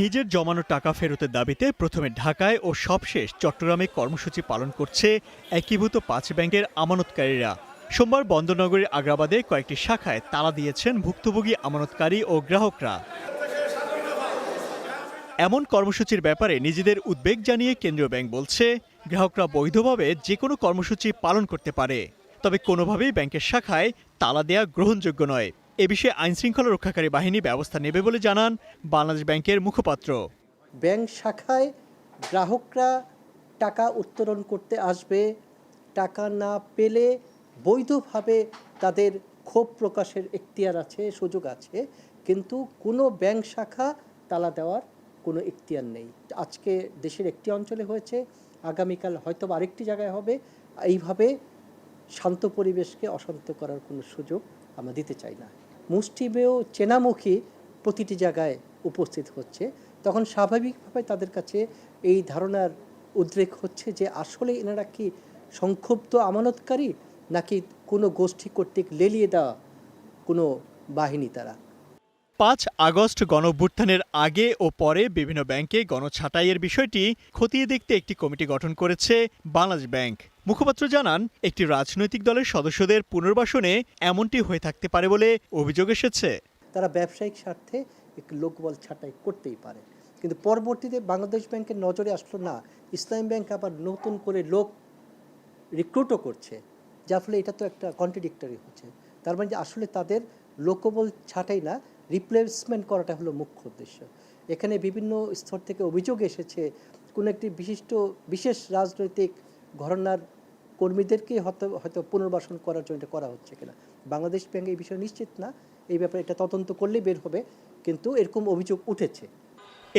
নিজের জমানো টাকা ফেরতের দাবিতে প্রথমে ঢাকায় ও সবশেষ চট্টগ্রামে কর্মসূচি পালন করছে একীভূত ৫ ব্যাংকের আমানতকারীরা। সোমবার বন্দরনগরীর আগ্রাবাদে কয়েকটি শাখায় তালা দিয়েছেন ভুক্তভোগী আমানতকারী ও গ্রাহকরা। এমন কর্মসূচির ব্যাপারে নিজেদের উদ্বেগ জানিয়ে কেন্দ্রীয় ব্যাংক বলছে, গ্রাহকরা বৈধভাবে যে কোনো কর্মসূচি পালন করতে পারে, তবে কোনোভাবেই ব্যাংকের শাখায় তালা দেয়া গ্রহণযোগ্য নয়। এ বিষয়ে আইনশৃঙ্খলা রক্ষাকারী বাহিনী ব্যবস্থা নেবে বলে জানান বাংলাদেশ ব্যাংকের মুখপাত্র। ব্যাংক শাখায় গ্রাহকরা টাকা উত্তোলন করতে আসবে, টাকা না পেলে বৈধভাবে তাদের ক্ষোভ প্রকাশের এখতিয়ার আছে, সুযোগ আছে, কিন্তু কোনো ব্যাংক শাখা তালা দেওয়ার কোনো এখতিয়ার নেই। আজকে দেশের একটি অঞ্চলে হয়েছে, আগামীকাল হয়তো আরেকটি জায়গায় হবে। এইভাবে শান্ত পরিবেশকে অশান্ত করার কোনো সুযোগ আমরা দিতে চাই না। মুষ্টিমেয় চেনামুখী প্রতিটি জায়গায় উপস্থিত হচ্ছে, তখন স্বাভাবিকভাবে তাদের কাছে এই ধারণার উদ্রেক হচ্ছে যে আসলে এনারা কি সংক্ষুব্ধ আমানতকারী নাকি কোনো গোষ্ঠী কর্তৃক লেলিয়ে দেওয়া কোনো বাহিনী তারা। ৫ আগস্ট গণঅভ্যুত্থানের আগে ও পরে বিভিন্ন ব্যাংকে গণছাঁটাইয়ের বিষয়টি খতিয়ে দেখতে একটি কমিটি গঠন করেছে বাংলাদেশ ব্যাংক। মুখপাত্র জানান, একটি রাজনৈতিক দলের সদস্যদের পুনর্বাসনে এমনটি হয়ে থাকতে পারে বলে অভিযোগ এসেছে। তারা ব্যবসায়িক স্বার্থে একটি লোকবল ছাঁটাই করতেই পারে, কিন্তু পরবর্তীতে বাংলাদেশ ব্যাংকের নজরে আসলো না ইসলামী ব্যাংক আবার নতুন করে লোক রিক্রুটও করছে, যার ফলে এটা তো একটা কন্ট্রাডিক্টরি হচ্ছে। তার মানে যে আসলে তাদের লোকবল ছাঁটাই না, রিপ্লেসমেন্ট করাটা হলো মুখ্য উদ্দেশ্য। এখানে বিভিন্ন স্তর থেকে অভিযোগ এসেছে কোনো একটি বিশেষ রাজনৈতিক ঘরানার কর্মীদেরকেই হয়তো পুনর্বাসন করার জন্য করা হচ্ছে কিনা। বাংলাদেশ ব্যাংক এই বিষয়ে নিশ্চিত না, এই ব্যাপারে এটা তদন্ত করলেই বের হবে, কিন্তু এরকম অভিযোগ উঠেছে।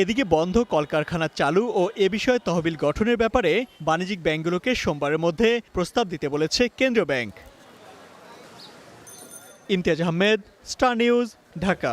এদিকে বন্ধ কলকারখানা চালু ও এ বিষয়ে তহবিল গঠনের ব্যাপারে বাণিজ্যিক ব্যাংকগুলোকে সোমবারের মধ্যে প্রস্তাব দিতে বলেছে কেন্দ্রীয় bank. Imtiaz Ahmed, star news, Dhaka.